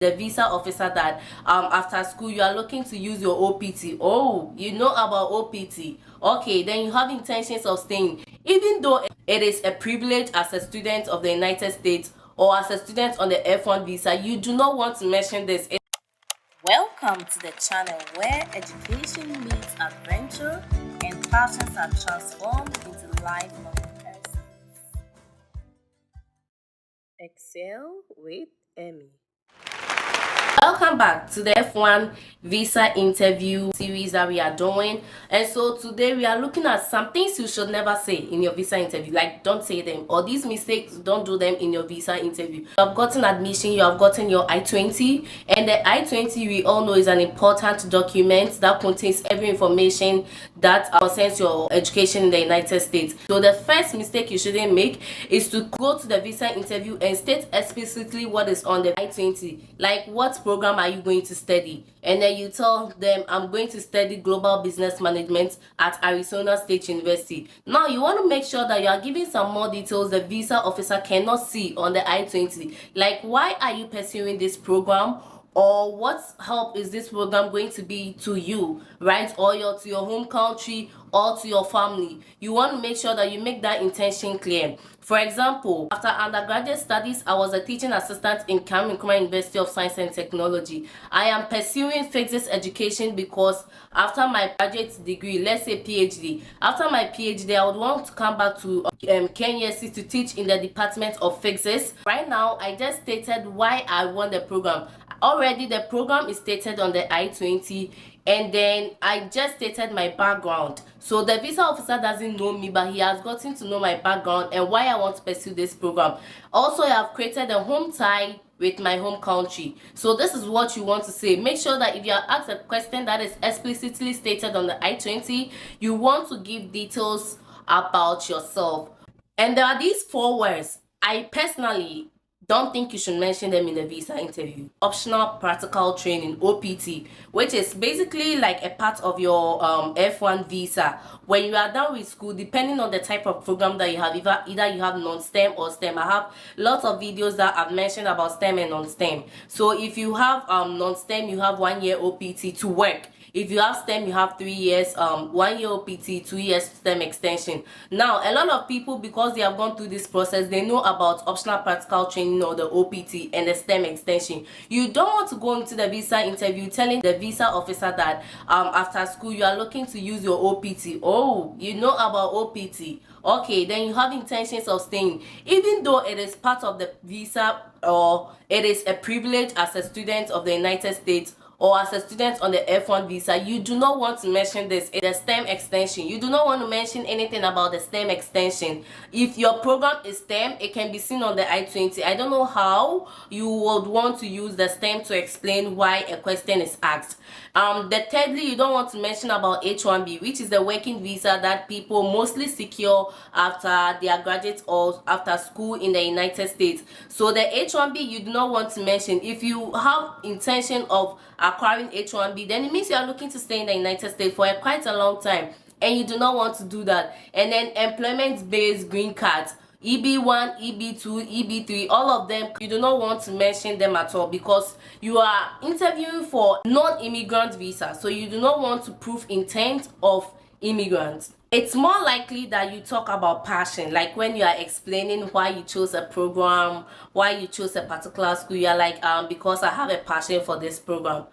the visa officer that after school you are looking to use your OPT. Oh, you know about OPT. Okay, then you have intentions of staying. Even though it is a privilege as a student of the United States or as a student on the F1 visa, you do not want to mention this. Welcome to the channel where education meets adventure and passions are transformed into lifelong pursuits. Excel with Emmy. Welcome back to the F1 visa interview series that we are doing. And so today we are looking at some things you should never say in your visa interview. Like, don't say them, or these mistakes, don't do them in your visa interview. You have gotten admission, you have gotten your I-20, and the I-20 we all know is an important document that contains every information that concerns your education in the United States. So the first mistake you shouldn't make is to go to the visa interview and state explicitly what is on the I-20, like what program are you going to study, and then you tell them, I'm going to study global business management at Arizona State University. Now you want to make sure that you are giving some more details the visa officer cannot see on the I-20, like why are you pursuing this program, or what help is this program going to be to you, right, or to your home country or to your family. You want to make sure that you make that intention clear. For example, after undergraduate studies, I was a teaching assistant in Nkrumah University of Science and Technology. I am pursuing physics education because after my graduate degree, let's say PhD, after my PhD, I would want to come back to Kenya to teach in the Department of Physics. Right now, I just stated why I want the program. Already the program is stated on the I-20, and then I just stated my background. So the visa officer doesn't know me, but he has gotten to know my background and why I want to pursue this program. Also, I have created a home tie with my home country. So this is what you want to say. Make sure that if you are asked a question that is explicitly stated on the I-20, you want to give details about yourself. And there are these 4 words. I personally don't think you should mention them in the visa interview. Optional practical training, OPT, which is basically like a part of your F1 visa. When you are done with school, depending on the type of program that you have, either you have non-STEM or STEM. I have lots of videos that I've mentioned about STEM and non-STEM. So if you have non-STEM, you have 1 year OPT to work. If you have STEM, you have 3 years, 1 year OPT, 2 years STEM extension. Now, a lot of people, because they have gone through this process, they know about optional practical training or the OPT and the STEM extension. You don't want to go into the visa interview telling the visa officer that after school you are looking to use your OPT. Oh, you know about OPT. Okay, then you have intentions of staying. Even though it is part of the visa or it is a privilege as a student of the United States or as a student on the F1 visa, you do not want to mention this in the STEM extension. You do not want to mention anything about the STEM extension. If your program is STEM, it can be seen on the I-20. I don't know how you would want to use the STEM to explain why a question is asked. Thirdly, you don't want to mention about H-1B, which is the working visa that people mostly secure after their graduate or after school in the United States. So the H-1B you do not want to mention. If you have intention of acquiring H-1B, then it means you are looking to stay in the United States for quite a long time, and you do not want to do that. And then employment-based green cards, EB1, EB2, EB3, all of them, you do not want to mention them at all because you are interviewing for non-immigrant visa, so you do not want to prove intent of immigrants. It's more likely that you talk about passion, like when you are explaining why you chose a program, why you chose a particular school. You're like, because I have a passion for this program.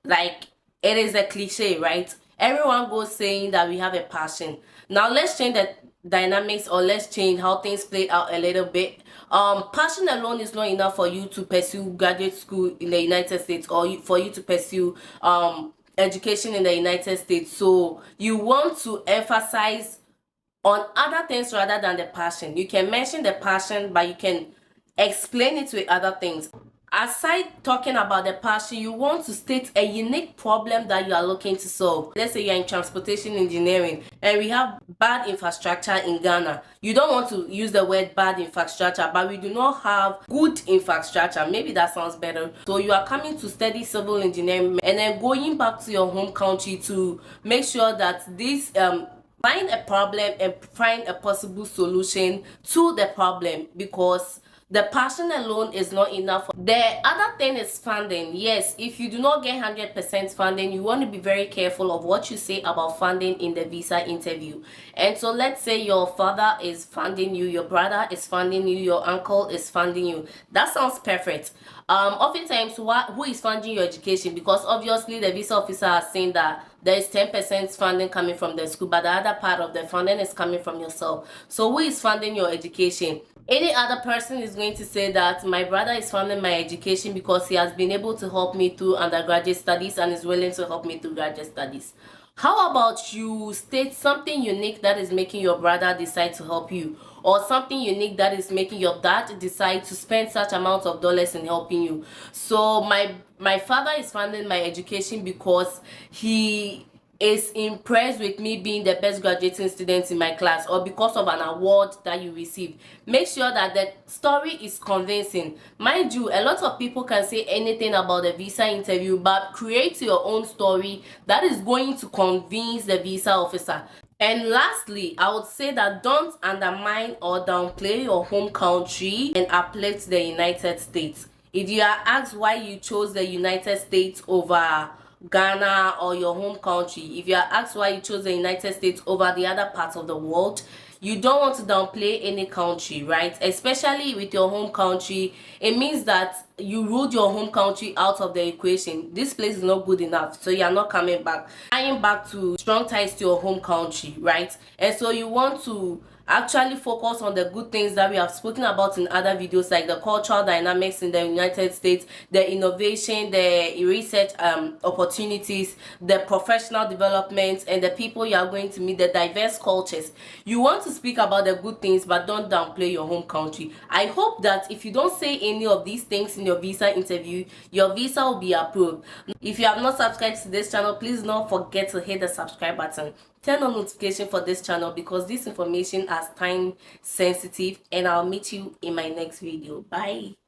Like, it is a cliche, right? Everyone goes saying that we have a passion. Now let's change the dynamics, or let's change how things play out a little bit. Passion alone is not enough for you to pursue graduate school in the United States, or for you to pursue education in the United States. So you want to emphasize on other things rather than the passion. You can mention the passion, but you can explain it with other things. Aside talking about the passion, you want to state a unique problem that you are looking to solve. Let's say you're in transportation engineering and we have bad infrastructure in Ghana. You don't want to use the word bad infrastructure, but we do not have good infrastructure. Maybe that sounds better. So you are coming to study civil engineering and then going back to your home country to make sure that this find a problem and find a possible solution to the problem, because The passion alone is not enough. The other thing is funding. Yes, if you do not get 100% funding, you want to be very careful of what you say about funding in the visa interview. And so let's say your father is funding you, your brother is funding you, your uncle is funding you. That sounds perfect. Oftentimes, who is funding your education? Because obviously the visa officer is saying that there is 10% funding coming from the school, but the other part of the funding is coming from yourself. So who is funding your education? Any other person is going to say that my brother is funding my education because he has been able to help me through undergraduate studies and is willing to help me through graduate studies. How about you state something unique that is making your brother decide to help you, or something unique that is making your dad decide to spend such amount of dollars in helping you? So my father is funding my education because he is impressed with me being the best graduating student in my class, or because of an award that you received. Make sure that the story is convincing. Mind you, a lot of people can say anything about the visa interview, but create your own story that is going to convince the visa officer. And lastly, I would say that don't undermine or downplay your home country and uplift the United States. If you are asked why you chose the United States over Ghana or your home country, if you are asked why you chose the United States over the other parts of the world, you don't want to downplay any country, right? Especially with your home country, it means that you ruled your home country out of the equation. This place is not good enough, so you're not coming back. Tying back to strong ties to your home country, right? And so you want to actually focus on the good things that we have spoken about in other videos, like the cultural dynamics in the United States, the innovation, the research opportunities, the professional development, and the people you are going to meet, the diverse cultures. You want to speak about the good things, but don't downplay your home country. I hope that if you don't say any of these things in your visa interview, your visa will be approved. If you have not subscribed to this channel, please don't forget to hit the subscribe button. Turn on notification for this channel because this information is time sensitive, and I'll meet you in my next video. Bye.